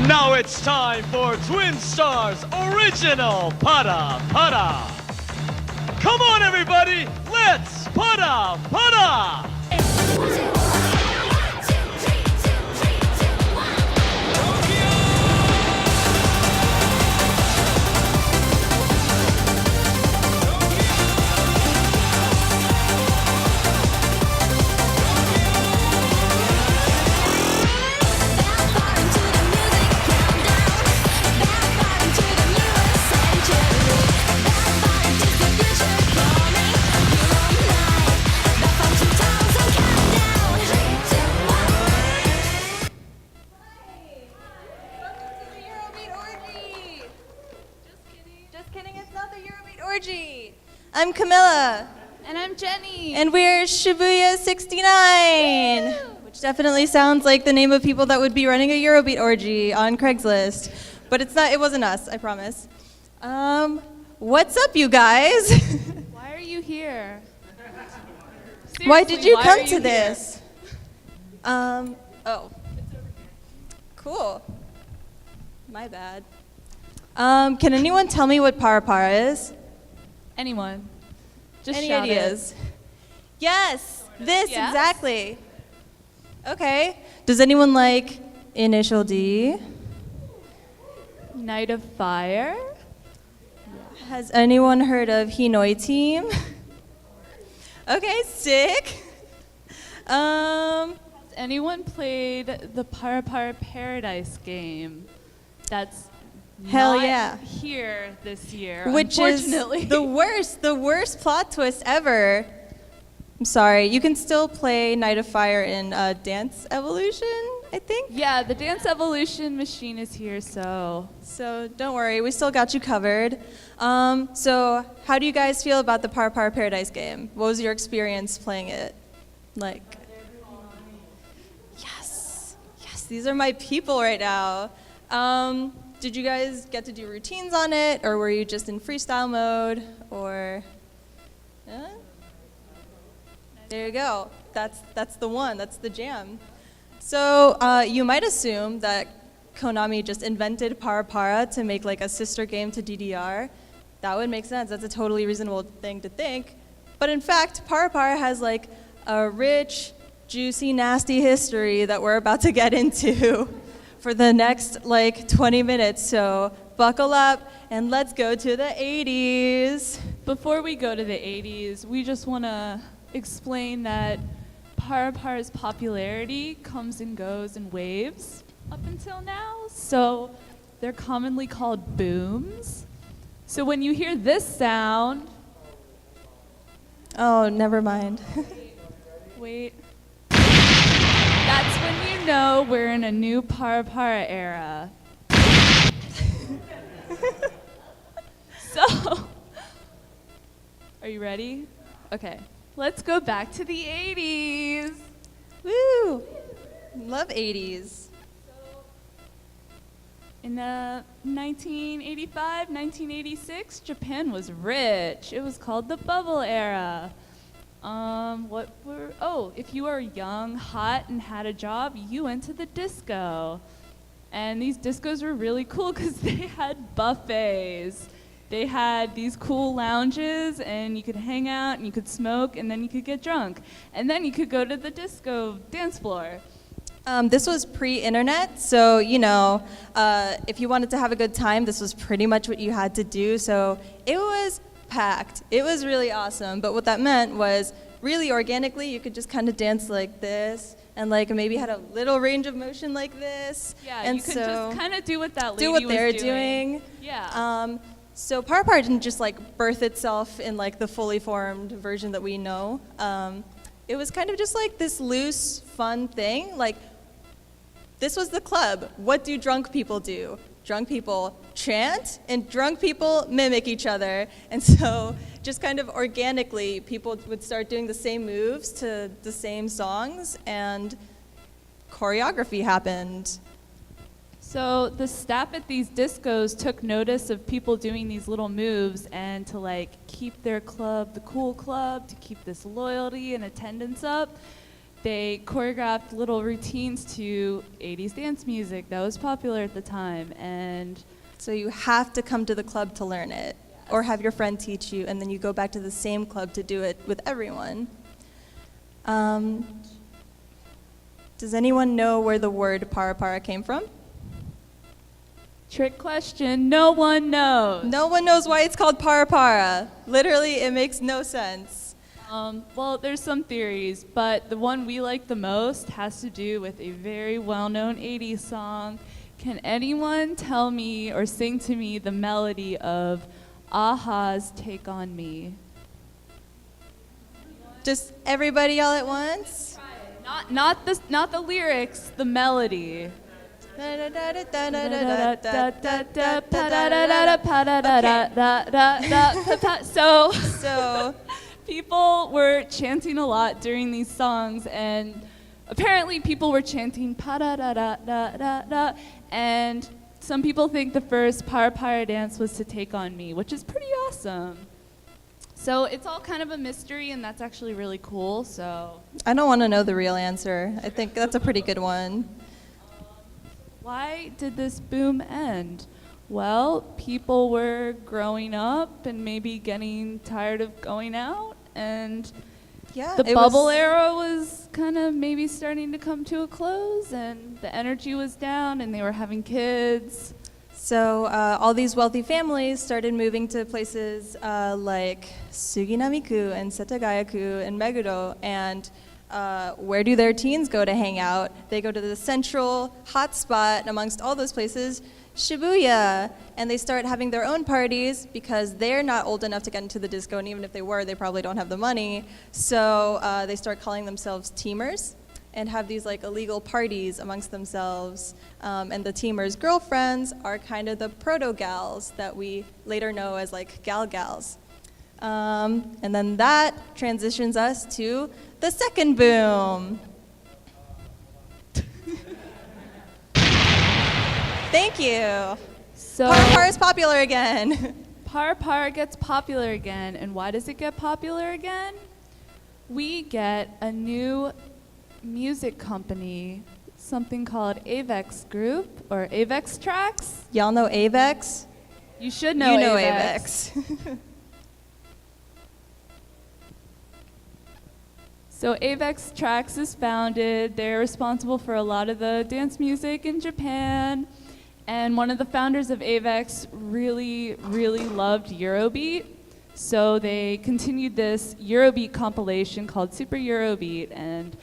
Now it's time for Twin Stars Original ParaPara. Come on, everybody, let's ParaPara! I'm Camilla. And I'm Jenny. And we're Shibuya 69, which definitely sounds like the name of people that would be running a Eurobeat orgy on Craigslist. But it's not, it wasn't us, I promise. What's up, you guys? Why are you here? Seriously, why did you come to here? this? Oh. Cool. My bad. Can anyone tell me what ParaPara is? Anyone? Just Any shout ideas? it. Yes, this, Yes? exactly. Okay. Does anyone like Initial D? Night of Fire? Has anyone heard of Hinoi Team? Okay, sick. Has anyone played the ParaPara Paradise game? That's Hell not yeah. here this year, Which unfortunately. is the worst plot twist ever. I'm sorry, you can still play Night of Fire in Dance Evolution, I think? Yeah, the Dance Evolution machine is here, so don't worry, we still got you covered. So how do you guys feel about the ParaPara Paradise game? What was your experience playing it? Like, yes, these are my people right now. Did you guys get to do routines on it, or were you just in freestyle mode, or? There you go. That's the one. That's the jam. So you might assume that Konami just invented ParaPara to make like a sister game to DDR. That would make sense. That's a totally reasonable thing to think. But in fact, ParaPara has like a rich, juicy, nasty history that we're about to get into for the next like 20 minutes. So buckle up and let's go to the 80s. before we go to the 80s, we just want to explain that ParaPara's popularity comes and goes in waves up until now. So they're commonly called booms. So when you hear this sound, Oh, never mind. wait, that's when you know we're in a new ParaPara era. So, are you ready? Okay, let's go back to the 80s. Woo! Love 80s. In 1985, 1986, Japan was rich. It was called the bubble era. If you were young, hot, and had a job, you went to the disco. And these discos were really cool because they had buffets. They had these cool lounges, and you could hang out, and you could smoke, and then you could get drunk. And then you could go to the disco dance floor. This was pre-internet, so if you wanted to have a good time, this was pretty much what you had to do. So it was packed. It was really awesome. But what that meant was, really organically, you could just kind of dance like this, and like maybe had a little range of motion like this. Yeah, and you could so just kind of do what that lady do what was they're doing. doing. Yeah. So ParaPara didn't just like birth itself in like the fully formed version that we know. It was kind of just like this loose, fun thing. Like, this was the club. What do drunk people do? Drunk people chant, and drunk people mimic each other. And so just kind of organically, people would start doing the same moves to the same songs, and choreography happened. So the staff at these discos took notice of people doing these little moves, and to like keep their club the cool club, to keep this loyalty and attendance up, they choreographed little routines to 80s dance music that was popular at the time. And So you have to come to the club to learn it, or have your friend teach you, and then you go back to the same club to do it with everyone. Does anyone know where the word ParaPara came from? trick question, no one knows. No one knows why it's called ParaPara. Literally, it makes no sense. Well, there's some theories, but the one we like the most has to do with a very well-known 80s song. Can anyone tell me or sing to me the melody of Aha's Take On Me? Just everybody all at once? Not the lyrics, the melody. So people were chanting a lot during these songs, and apparently people were chanting pa-da-da-da-da-da-da, and some people think the first ParaPara dance was to Take On Me, which is pretty awesome. So it's all kind of a mystery, and that's actually really cool. So I don't want to know the real answer. I think that's a pretty good one. why did this boom end? Well, people were growing up and maybe getting tired of going out, and Yeah, the bubble era was kind of maybe starting to come to a close, and the energy was down, and they were having kids. So all these wealthy families started moving to places like Suginami-ku and Setagaya-ku and Meguro, and where do their teens go to hang out? They go to the central hotspot amongst all those places, Shibuya, and they start having their own parties because they're not old enough to get into the disco, and even if they were, they probably don't have the money. So they start calling themselves teamers and have these like illegal parties amongst themselves. And the teamers' girlfriends are kind of the proto-gals that we later know as like gal-gals. And then that transitions us to the second boom. Thank you. So ParaPara is popular again. ParaPara gets popular again, and why does it get popular again? We get a new music company, something called Avex Group or Avex Tracks. Y'all know Avex? You should know You know Avex. Avex. So Avex Tracks is founded. They're responsible for a lot of the dance music in Japan. And one of the founders of Avex really, really loved Eurobeat. So they continued this Eurobeat compilation called Super Eurobeat. And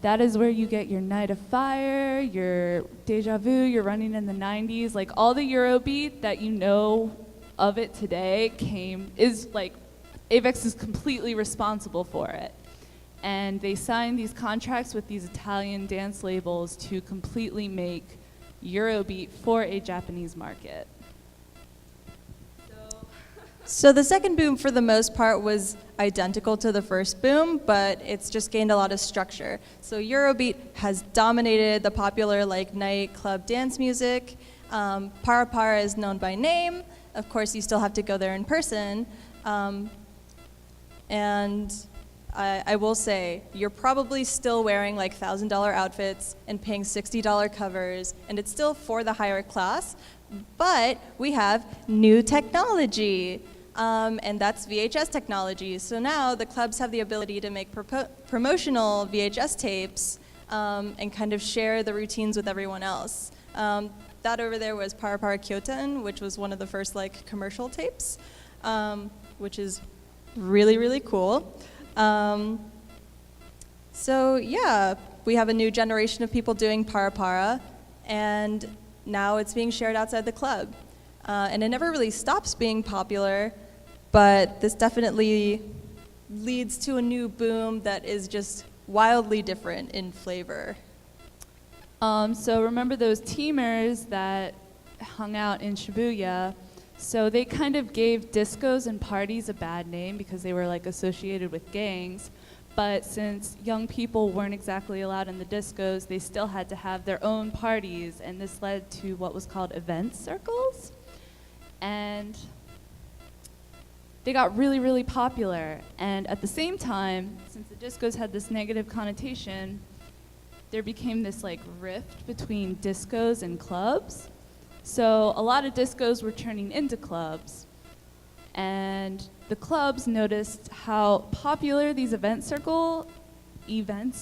that is where you get your Night of Fire, your Deja Vu, your Running in the 90s. Like all the Eurobeat that you know of it today is like, Avex is completely responsible for it. And they signed these contracts with these Italian dance labels to completely make Eurobeat for a Japanese market. So the second boom, for the most part, was identical to the first boom, but it's just gained a lot of structure. So Eurobeat has dominated the popular like nightclub dance music. ParaPara is known by name. Of course, you still have to go there in person. And I will say, you're probably still wearing like $1,000 outfits and paying $60 covers, and it's still for the higher class, but we have new technology, and that's VHS technology. So now the clubs have the ability to make promotional VHS tapes and kind of share the routines with everyone else. That over there was ParaPara Kyoten, which was one of the first like commercial tapes, which is really, really cool. So yeah, we have a new generation of people doing ParaPara, and now it's being shared outside the club. And it never really stops being popular, but this definitely leads to a new boom that is just wildly different in flavor. So remember those teamers that hung out in Shibuya? So they kind of gave discos and parties a bad name because they were like associated with gangs. But since young people weren't exactly allowed in the discos, they still had to have their own parties, and this led to what was called event circles. And they got really, really popular. And at the same time, since the discos had this negative connotation, there became this like rift between discos and clubs. So a lot of discos were turning into clubs. And the clubs noticed how popular these events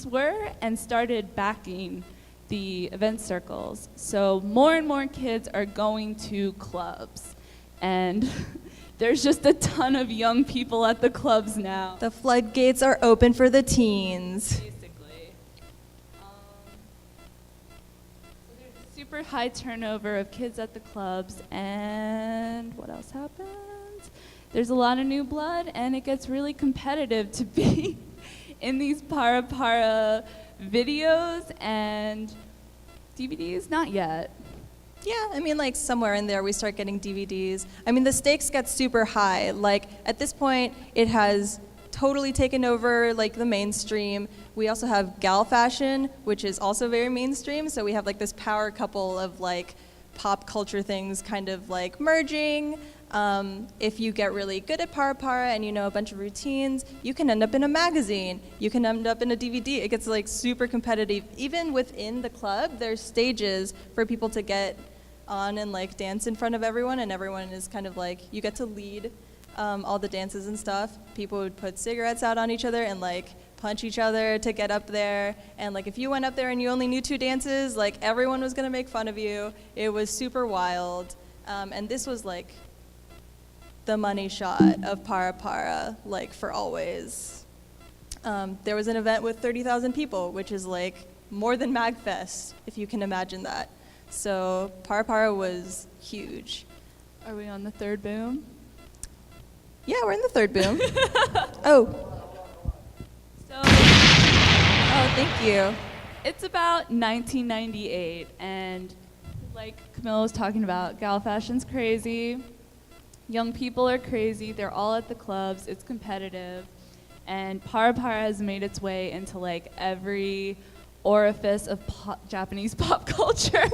were and started backing the event circles. So more and more kids are going to clubs. And there's just a ton of young people at the clubs now. The floodgates are open for the teens. Basically. So there's a super high turnover of kids at the clubs, and what else happens? There's a lot of new blood, and it gets really competitive to be in these ParaPara videos and DVDs. Not yet. Yeah, I mean, like somewhere in there we start getting DVDs. I mean, the stakes get super high. Like at this point, it has totally taken over like the mainstream. We also have gal fashion, which is also very mainstream. So we have like this power couple of like pop culture things kind of like merging. If you get really good at ParaPara and you know a bunch of routines, you can end up in a magazine. You can end up in a DVD. It gets like super competitive. Even within the club, there's stages for people to get on and like dance in front of everyone, and everyone is kind of like, you get to lead all the dances and stuff. People would put cigarettes out on each other and like punch each other to get up there. And like if you went up there and you only knew 2 dances, like everyone was gonna make fun of you. It was super wild. And this was like the money shot of ParaPara, like for always. There was an event with 30,000 people, which is like more than MAGFest, if you can imagine that. So ParaPara was huge. Are we on the third boom? Yeah, we're in the third boom. Oh, thank you. It's about 1998, and like Camilla was talking about, gal fashion's crazy. Young people are crazy. They're all at the clubs. It's competitive. And ParaPara has made its way into like every orifice of Japanese pop culture.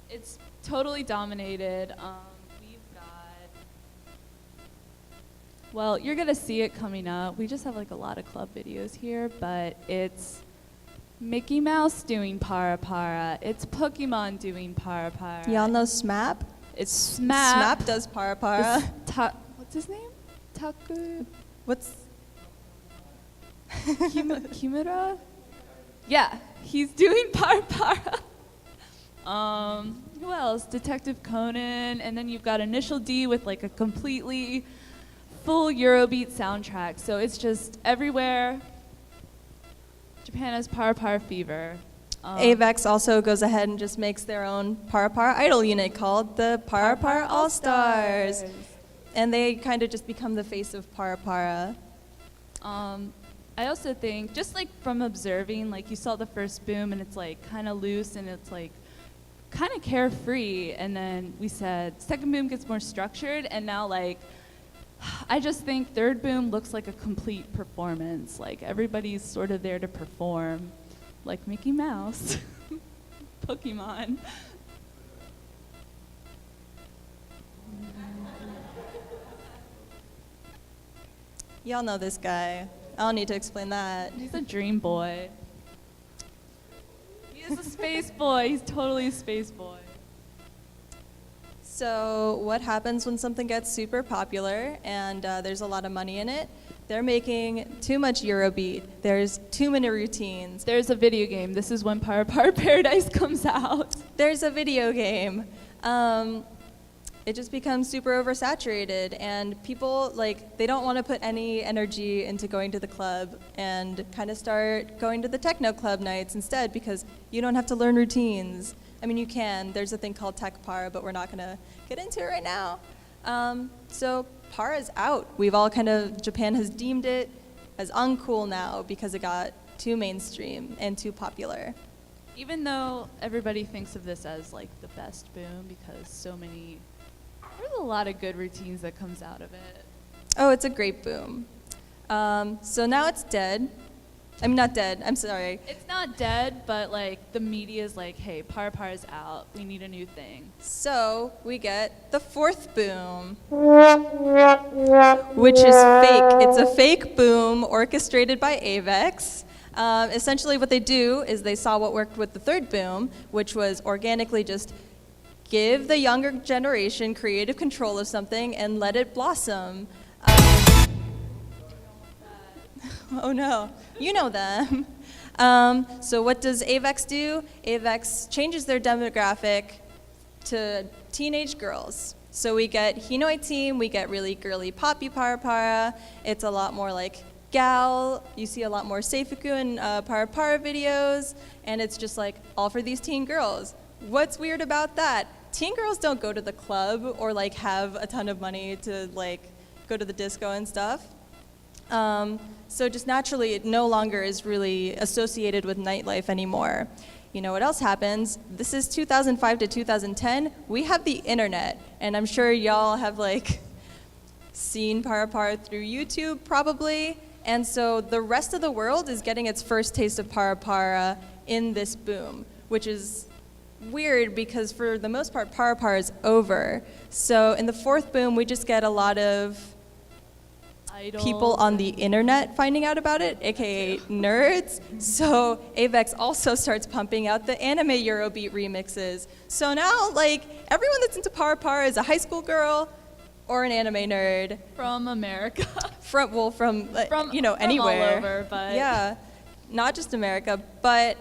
It's totally dominated. We've got, well, you're gonna see it coming up. We just have like a lot of club videos here, but it's Mickey Mouse doing ParaPara. It's Pokemon doing ParaPara. Y'all know SMAP? It's SMAP. SMAP does ParaPara. What's his name? Taku. What's Kimura? Yeah, he's doing ParaPara. Who else? Detective Conan, and then you've got Initial D with like a completely full Eurobeat soundtrack. So it's just everywhere. Japan has ParaPara fever. Avex also goes ahead and just makes their own ParaPara idol unit called the ParaPara All-Stars. And they kind of just become the face of ParaPara. I also think, just like from observing, like you saw the first boom and it's like kind of loose and it's like kind of carefree, and then we said second boom gets more structured, and now like I just think third boom looks like a complete performance. Like everybody's sort of there to perform, like Mickey Mouse, Pokemon. Y'all know this guy. I don't need to explain that. He's a dream boy. He is a space boy. He's totally a space boy. So what happens when something gets super popular and there's a lot of money in it? They're making too much Eurobeat. There's too many routines. There's a video game. This is when ParaPara Paradise comes out. There's a video game. It just becomes super oversaturated, and people, like, they don't want to put any energy into going to the club and kind of start going to the techno club nights instead, because you don't have to learn routines. I mean, you can. There's a thing called Tech Para, but we're not going to get into it right now. So Para's out. We've all kind of, Japan has deemed it as uncool now because it got too mainstream and too popular. Even though everybody thinks of this as like the best boom because there's a lot of good routines that comes out of it. Oh, it's a great boom. So now it's dead. I'm not dead. I'm sorry. It's not dead, but like the media is like, hey, ParaPara's out. We need a new thing. So we get the fourth boom, which is fake. It's a fake boom orchestrated by Avex. Essentially what they do is they saw what worked with the third boom, which was organically just give the younger generation creative control of something and let it blossom. Oh no, you know them. So what does Avex do? Avex changes their demographic to teenage girls. So we get Hinoi team, we get really girly poppy ParaPara. It's a lot more like gal. You see a lot more Seifuku and ParaPara videos, and it's just like all for these teen girls. What's weird about that? Teen girls don't go to the club or like have a ton of money to like go to the disco and stuff. So just naturally, it no longer is really associated with nightlife anymore. You know what else happens? This is 2005 to 2010. We have the internet, and I'm sure y'all have like seen ParaPara through YouTube probably. And so the rest of the world is getting its first taste of ParaPara in this boom, which is weird because for the most part, ParaPara is over. So in the fourth boom, we just get a lot of people on the internet finding out about it, aka nerds. So Avex also starts pumping out the anime Eurobeat remixes. So now, like, everyone that's into ParaPara is a high school girl or an anime nerd. From America. From you know, anywhere. All over, but yeah, not just America, but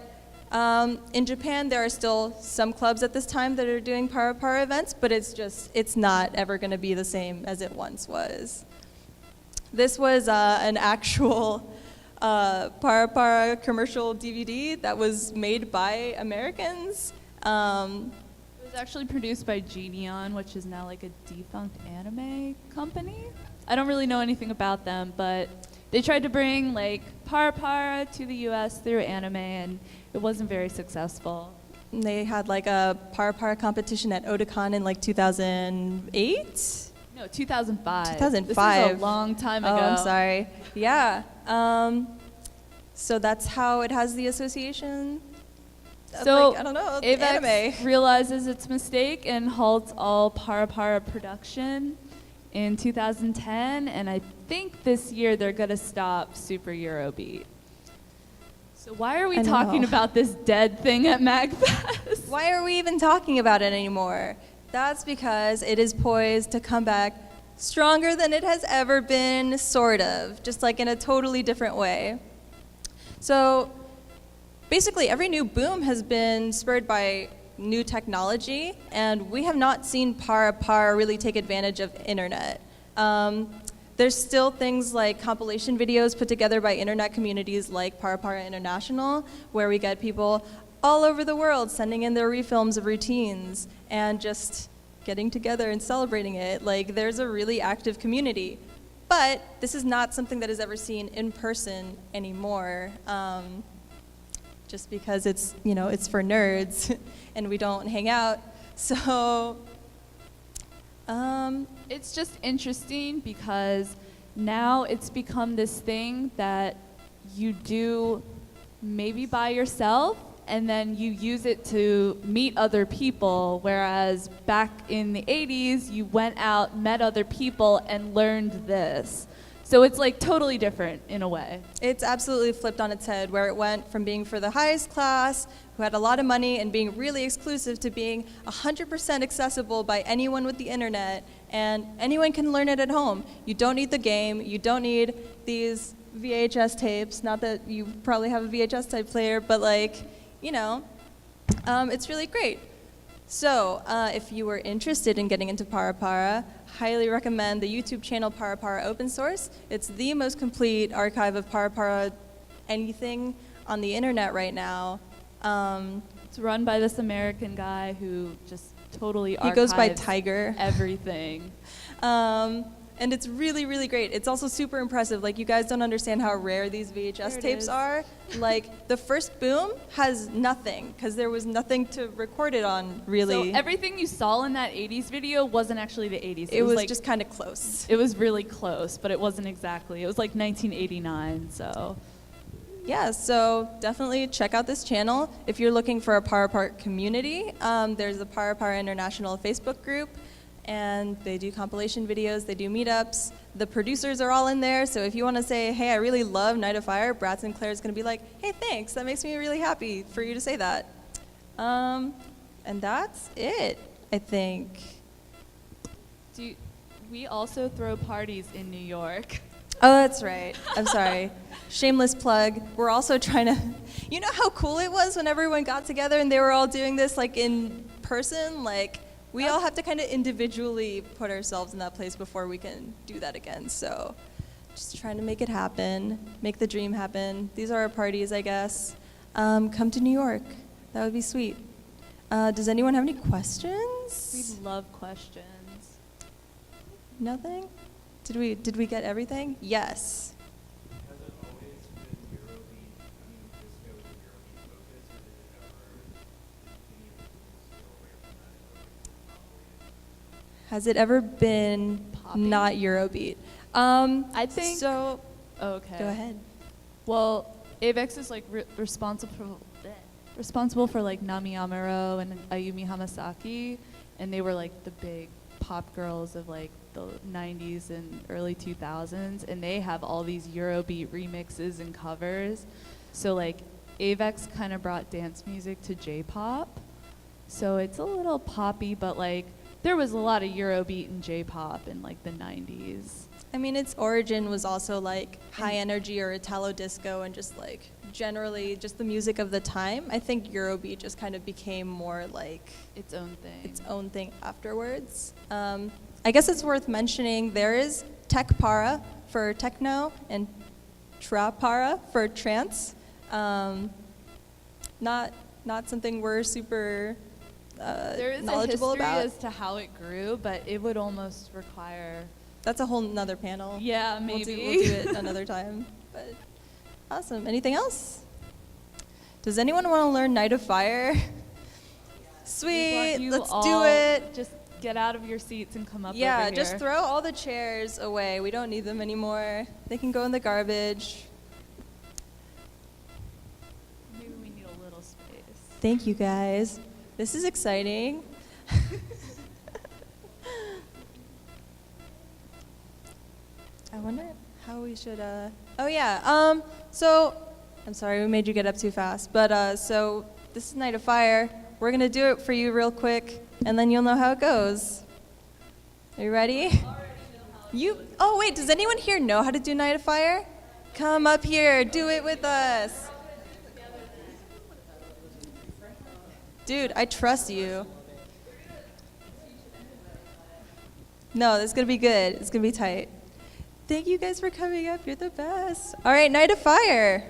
in Japan there are still some clubs at this time that are doing ParaPara events, but it's not ever going to be the same as it once was. This was an actual ParaPara commercial DVD that was made by Americans. It was actually produced by Geneon, which is now like a defunct anime company. I don't really know anything about them, but they tried to bring like ParaPara to the US through anime, and it wasn't very successful. They had like a ParaPara competition at Otakon in like 2008. No, 2005. 2005. This is a long time ago. Oh, I'm sorry. Yeah. So that's how it has the association. So like, I don't know, Avex anime. realizes its mistake and halts all ParaPara production in 2010, and I think this year they're gonna stop Super Eurobeat. So why are we talking about this dead thing at MAGFest? Why are we even talking about it anymore? That's because it is poised to come back stronger than it has ever been, sort of, just like in a totally different way. So basically every new boom has been spurred by new technology, and we have not seen ParaPara really take advantage of internet. There's still things like compilation videos put together by internet communities like ParaPara International, where we get people all over the world sending in their refilms of routines and just getting together and celebrating it. Like, there's a really active community. But this is not something that is ever seen in person anymore, just because it's, you know, it's for nerds and we don't hang out. So it's just interesting because now it's become this thing that you do maybe by yourself, and then you use it to meet other people, whereas back in the 80s, you went out, met other people, and learned this. So it's like totally different in a way. It's absolutely flipped on its head, where it went from being for the highest class, who had a lot of money, and being really exclusive, to being 100% accessible by anyone with the internet, and anyone can learn it at home. You don't need the game, you don't need these VHS tapes, not that you probably have a VHS type player, but like, you know, it's really great. So if you were interested in getting into ParaPara, highly recommend the YouTube channel ParaPara Open Source. It's the most complete archive of ParaPara anything on the internet right now. It's run by this American guy who just totally He goes by archives Tiger. everything. And it's really, really great. It's also super impressive. Like, you guys don't understand how rare these VHS tapes are. Like, the first boom has nothing, because there was nothing to record it on, really. So everything you saw in that 80s video wasn't actually the 80s. It was like, just kind of close. It was really close, but it wasn't exactly. It was like 1989, so. Yeah, so definitely check out this channel. If you're looking for a ParaPara community, there's the ParaPara International Facebook group, and they do compilation videos, they do meetups. The producers are all in there, so if you want to say, hey, I really love Night of Fire, Brad Sinclair is going to be like, hey, thanks, that makes me really happy for you to say that. And that's it, I think. We also throw parties in New York. Oh, that's right. I'm sorry. Shameless plug. We're also trying to, you know how cool it was when everyone got together and they were all doing this like in person? Like, we all have to kind of individually put ourselves in that place before we can do that again. So just trying to make it happen, make the dream happen. These are our parties, I guess. Come to New York. That would be sweet. Does anyone have any questions? We love questions. Nothing? Did we get everything? Yes. Has it always been Eurobeat, disco and Eurobeat focused, or did it ever continue to steer away from that? Has it ever been Poppy? not Eurobeat? I think. So. Okay. Go ahead. Well, Avex is like responsible for like Nami Amuro and Ayumi Hamasaki, and they were like the big pop girls of like the 90s and early 2000s, and they have all these Eurobeat remixes and covers. So like Avex kind of brought dance music to J-pop. So it's a little poppy, but like there was a lot of Eurobeat and J-pop in like the 90s. I mean, its origin was also like high energy or Italo disco and just like generally just the music of the time. I think Eurobeat just kind of became more like Its own thing. Afterwards. I guess it's worth mentioning there is Tech Para for techno and Para for trance. Not something we're super There is a knowledgeable history about. as to how it grew, but it would almost require. That's a whole nother panel. Yeah, We'll maybe. do it another time. But awesome. Anything else? Does anyone want to learn Night of Fire? We Sweet. want you Let's all do it. Just get out of your seats and come up Yeah, over here. just throw all the chairs away. We don't need them anymore. They can go in the garbage. Maybe we need a little space. Thank you, guys. This is exciting. I wonder how we should, oh yeah, so, I'm sorry, we made you get up too fast, but so this is Night of Fire. We're gonna do it for you real quick, and then you'll know how it goes. Are you ready? Oh wait, does anyone here know how to do Night of Fire? Come up here, do it with us. Dude, I trust you. No, this is gonna be good. It's gonna be tight. Thank you guys for coming up. You're the best. All right, Night of Fire.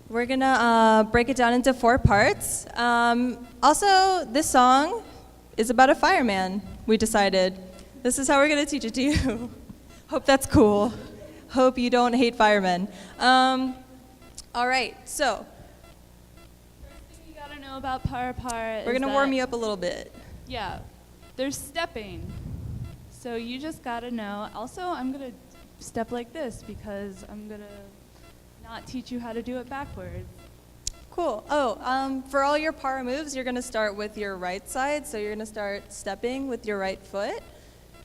We're gonna break it down into 4 parts. Also, this song is about a fireman, we decided. This is how we're gonna teach it to you. Hope that's cool. Hope you don't hate firemen. All right, so First thing you gotta know about ParaPara we're is gonna that, warm you up a little bit. Yeah, there's stepping. So you just gotta know. Also, I'm gonna step like this because I'm gonna not teach you how to do it backwards. Cool. Oh, for all your para moves, you're gonna start with your right side. So you're gonna start stepping with your right foot.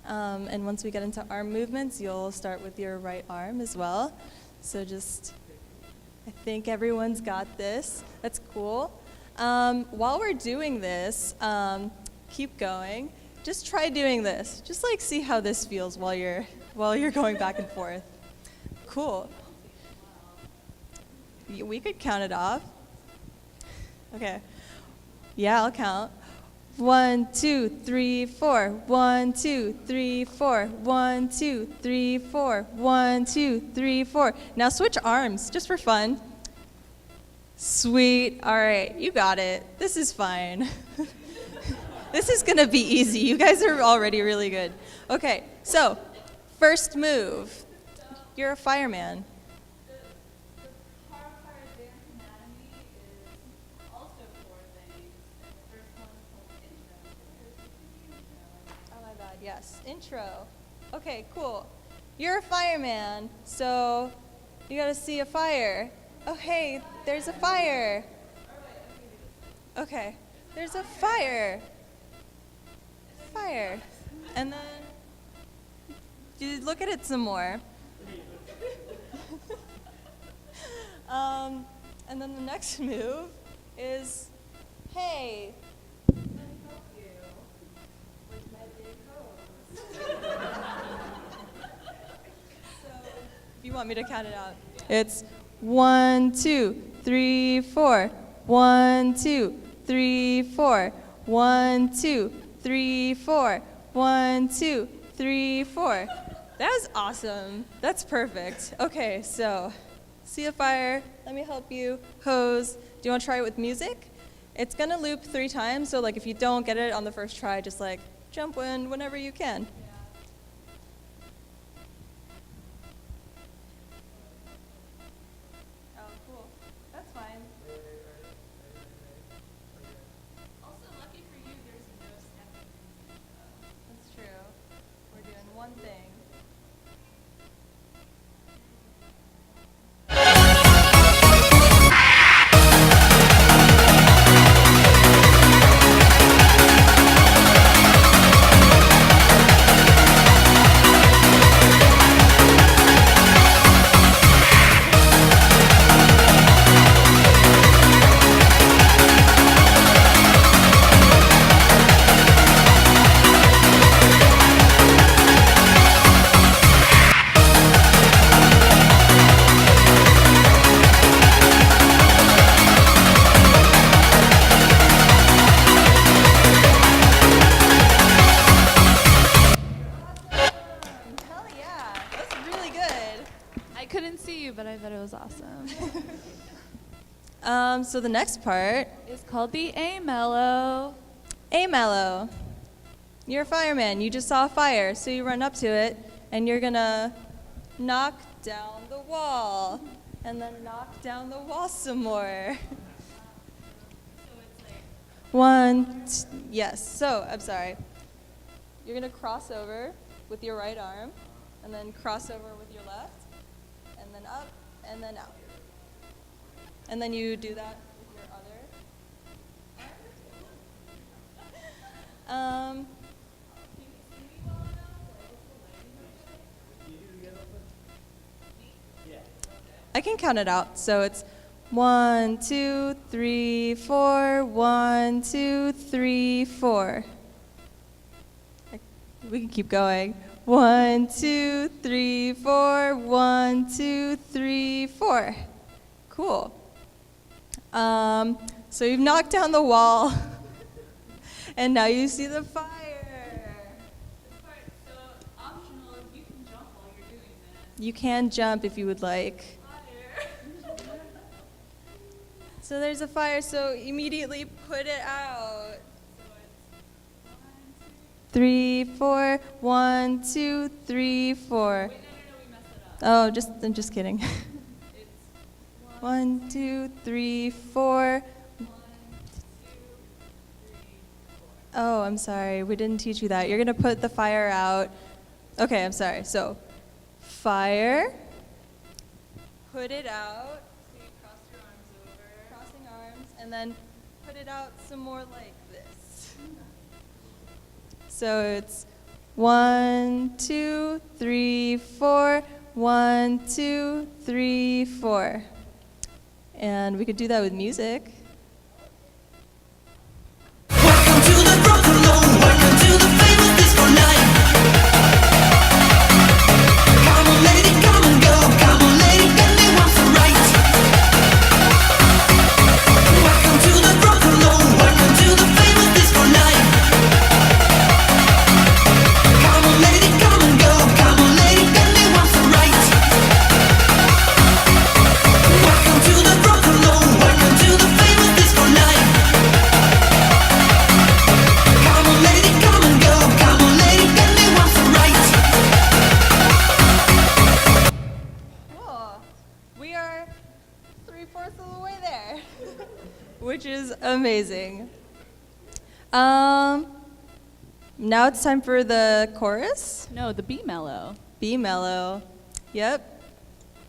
And once we get into arm movements, you'll start with your right arm as well. So I think everyone's got this. That's cool. While we're doing this, keep going. Just try doing this. Just like see how this feels while you're going back and forth. Cool. We could count it off. Okay. Yeah, I'll count. 1, 2, 3, 4. 1, 2, 3, 4. 1, 2, 3, 4. 1, 2, 3, 4. Now switch arms, just for fun. Sweet. All right, you got it. This is fine. This is gonna be easy. You guys are already really good. Okay, so first move. You're a fireman. The ParaPara dance anatomy is also 4 things. The first one is called intro. Oh my God, yes. Intro. Okay, cool. You're a fireman, so you gotta see a fire. Oh, hey, there's a fire. Okay, there's a fire. Fire. And then you look at it some more. And then the next move is, hey, let me help you with my big hose. So if you want me to count it out, it's 1, 2, 3, 4. 1, 2, 3, 4. 1, 2, 3, 4. 1, 2, 3, 4. That was awesome. That's perfect. Okay, so see a fire. Let me help you. Hose. Do you want to try it with music? It's gonna loop 3 times, so like if you don't get it on the first try, just like jump in whenever you can. Oh, cool. That's fine. Also, lucky for you, there's no stepping. That's true. We're doing one thing. Hell yeah, that's really good. I couldn't see you, but I bet it was awesome. So the next part, It's called the A mellow. A mellow. You're a fireman. You just saw a fire, so you run up to it, and you're gonna knock down the wall, and then knock down the wall some more. Yes. So I'm sorry. You're gonna cross over with your right arm, and then cross over with your left, and then up, and then out. And then you do that with your other arm. I can count it out. So it's 1, 2, 3, 4. 1, 2, 3, 4. We can keep going. 1, 2, 3, 4. 1, 2, 3, 4. Cool. So you've knocked down the wall, and now you see the fire. This part, so optional, you can jump while you're doing this. You can jump if you would like. Fire. So there's a fire, so immediately put it out. 3, 4, 1, 2, 3, 4. Wait, no, we messed it up. Oh, I'm just kidding. It's 1, 2, 3, 4. 1, 2, 3, 4. Oh, I'm sorry. We didn't teach you that. You're going to put the fire out. Okay, I'm sorry. So, fire. Put it out. So you cross your arms over. Crossing arms. And then put it out some more like this. So it's 1, 2, 3, 4. 1, 2, 3, 4. And we could do that with music. Welcome to the rock and roll, welcome to the famous disco night. Come on lady, come and go, come on lady, get me once and right. Welcome to the rock and roll, welcome to the famous disco night. Come on lady, come and go, come on lady, get me once and right. Welcome to the rock and roll, welcome to the famous disco night. Come on lady, come and go, come on lady, get me once and right. Cool. We are 3/4 of the way there, which is amazing. Now it's time for the chorus. No, the B mellow. B mellow. Yep.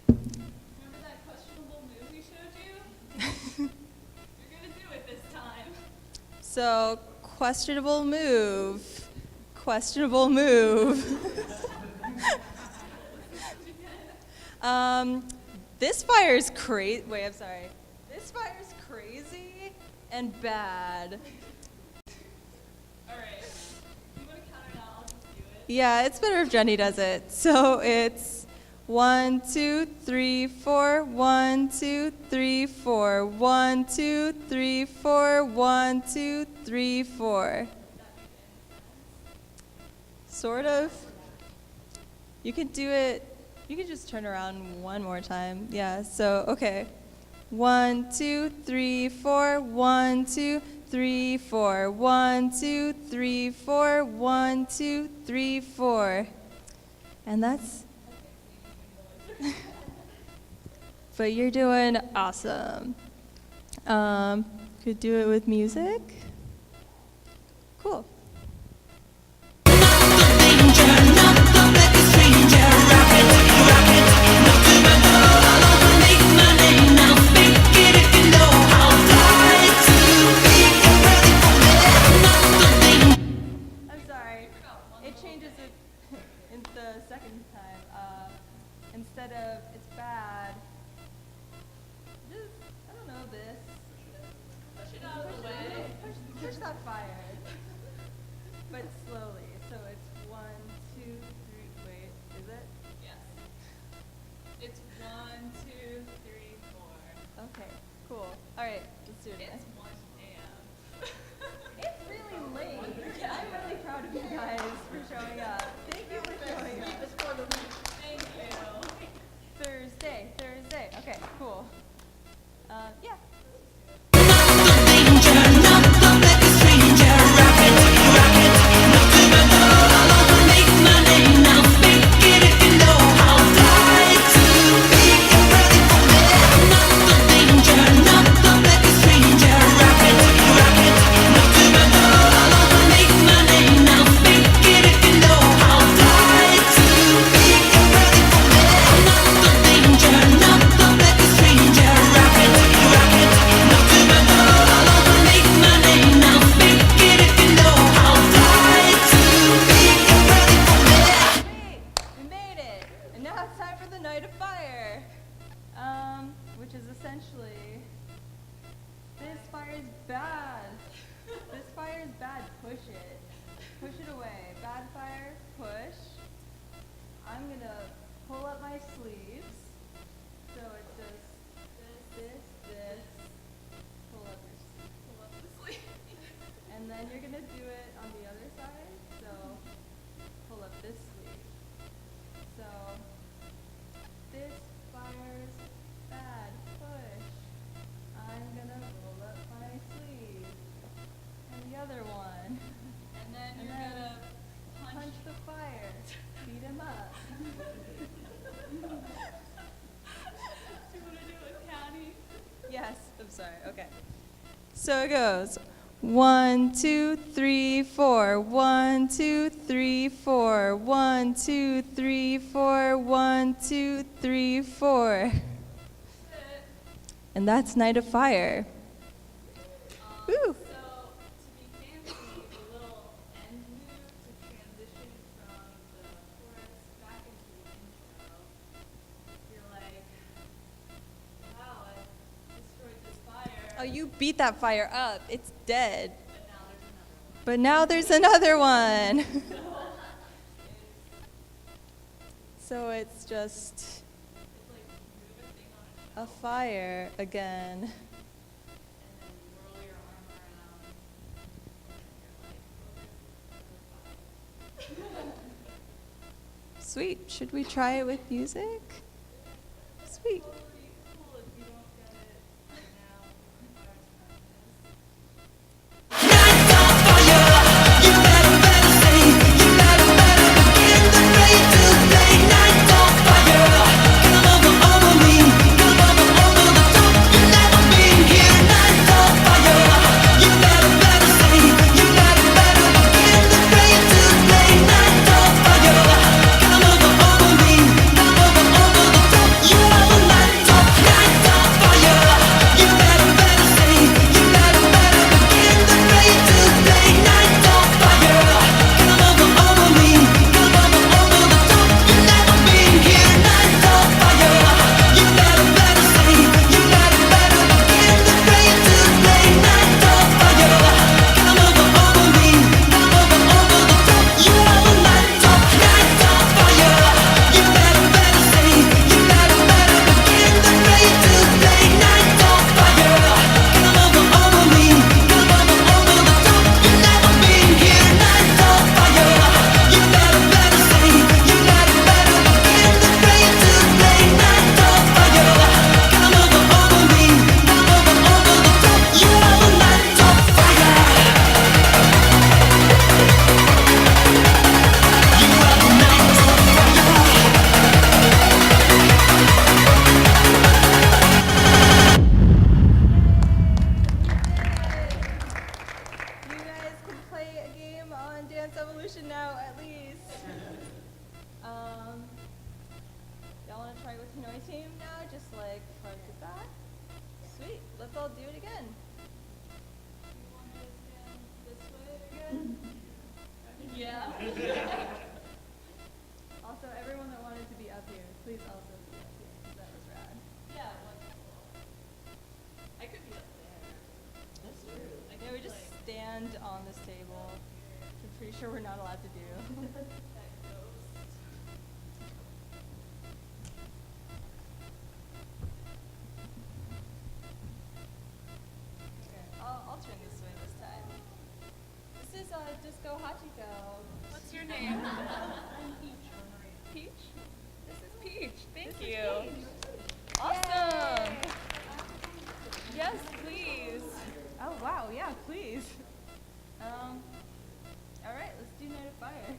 Remember that questionable move we showed you? You're gonna do it this time. So, questionable move. Questionable move. This fire's crazy. Wait, I'm sorry. This fire's crazy and bad. All right. You want to count it out? I'll just do it. Yeah, it's better if Jenny does it. So it's 1, 2, 3, 4. 1, 2, 3, 4. 1, 2, 3, 4. 1, 2, 3, 4. Sort of. You can do it. You can just turn around one more time. Yeah. So okay. 1, 2, 3, 4. 1, 2, 3, 4. 1, 2, 3, 4. 1, 2, 3, 4. And that's. But you're doing awesome. Could do it with music. Cool. I'm sorry. It changes it in the second time. Instead of it's bad, just, I don't know, this. Push it out of the way. Push that fire. But slowly. So it's 1, 2, 3. Wait, is it? Yes. It's 1, 2, 3, 4. Okay, cool. All right, let's do it again. It's 1 a.m. It's really late. I'm really proud of you guys for showing up. Thank you for showing up. Thank you. Thursday. Okay, cool. Yeah. We made it. And now it's time for the Night of Fire. Which is essentially, this fire is bad. This fire is bad. Push it. Push it away. Bad fire, push. I'm gonna pull up my sleeves. So it's just this. Pull up your sleeves. Pull up the sleeve. And then you're gonna do it on the other side. So pull up this sleeve. So this fire's bad. Push. I'm gonna I'm sorry. Okay. So it goes 1, 2, 3, 4. 1, 2, 3, 4. 1, 2, 3, 4. 1, 2, 3, 4. And that's Night of Fire. Woo! So, to be fancy, the little end move to transition from the chorus back into the intro, you're like, wow, I destroyed this fire. Oh, you beat that fire up. It's dead. But now there's another one. But now there's another one. So it's just It's like you move a thing on a a fire again. and then you whirl your arm around, and you're like, Sweet. Should we try it with music? Sweet. oh, it'd be cool if you don't get it right now. Night of fire, you better say, you better begin the way to play. Night of fire, come over me, come over the top. You never been here. Night of fire, you better say, you better begin the way to play. Night of fire, come over me, come over the top. You are night of fire, you better say, you better begin the way to play. Night of fire, come over me, come over the top. You never been here. Night of fire, you better say, you better begin the way to play. Night of fire, come over me, come over the top. You are night of fire, you better say, you better begin the way to play. Night of fire, come over me, come over the top. You never been here. Night of fire, you better say, you better begin the way to play. Night of fire, come over me, come over the top. You are night of fire. You are night of fire. You guys can play a game on Dance Evolution now, at least. Y'all want to try with Hanoi Team now? Just like front to back? Sweet. Let's all do it again. You want me to stand this way again? Yeah. Also, everyone that wanted to be up here, please also be up here, 'cause that was rad. Yeah, wonderful. I could be up there. That's true. Yeah, we just stand on this table, which I'm pretty sure we're not allowed to do. That ghost. Okay, I'll turn this way this time. This is Disco Hachiko. What's your name? I'm Peach. Peach? This is Peach. Thank you. Awesome. Yes, please. Oh wow, yeah, please. All right, let's do Night of Fire.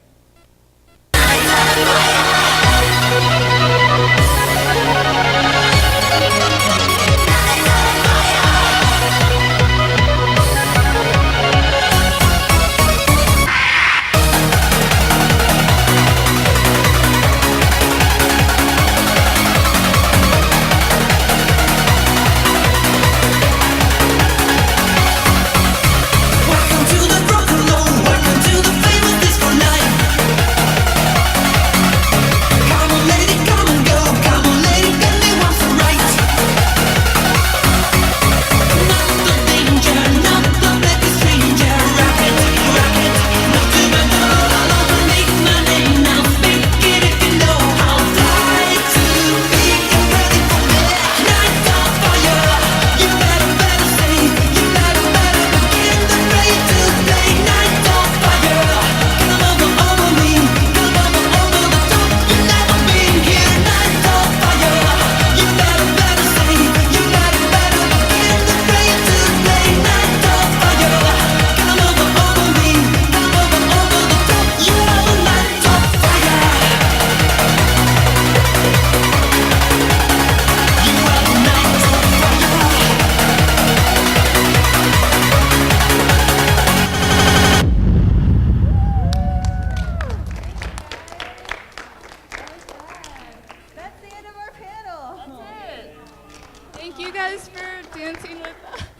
Welcome to the rock and roll, welcome to the famous disco night. Thank you guys for dancing with us.